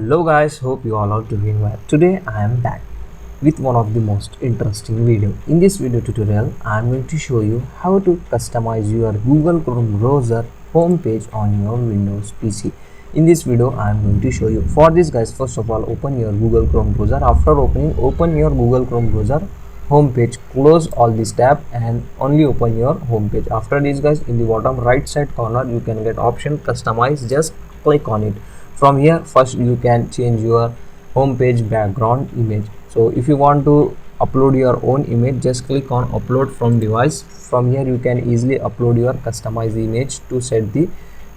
Hello guys, hope you all are doing well. Today I am back with one of the most interesting video. In this video tutorial, I am going to show you how to customize your Google Chrome browser homepage on your Windows PC. In this video, I am going to show you. For this guys, first of all, open your Google Chrome browser. After open your Google Chrome browser homepage, close all this tab and only open your homepage. After this guys, in the bottom right side corner you can get option customize. Just click on it. From here, first you can change your homepage background image. So if you want to upload your own image, just click on upload from device. From here you can easily upload your customized image to set the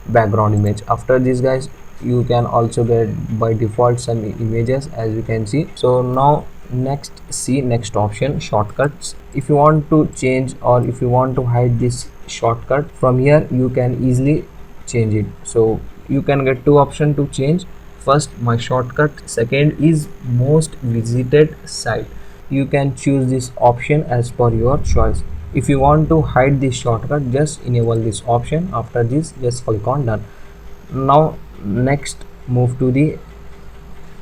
background image. After this guys, you can also get by default some images as you can see. So now next option, shortcuts. If you want to change or if you want to hide this shortcut, from here you can easily change it. So you can get two options to change. First, my shortcut. Second is most visited site. You can choose this option as per your choice. If you want to hide this shortcut, just enable this option. After this, just click on done. Now next, move to the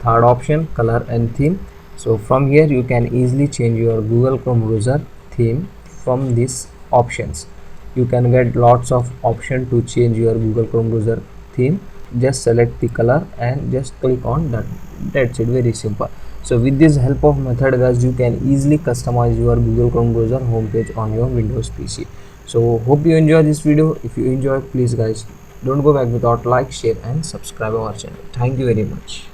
third option, color and theme. So from here you can easily change your Google Chrome browser theme from these options. You can get lots of options to change your Google Chrome browser theme. Just select the color and just click on done. That's it, very simple. So with this help of method guys, you can easily customize your Google Chrome browser homepage on your Windows PC. So hope you enjoy this video. If you enjoy, please guys don't go back without like, share and subscribe our channel. Thank you very much.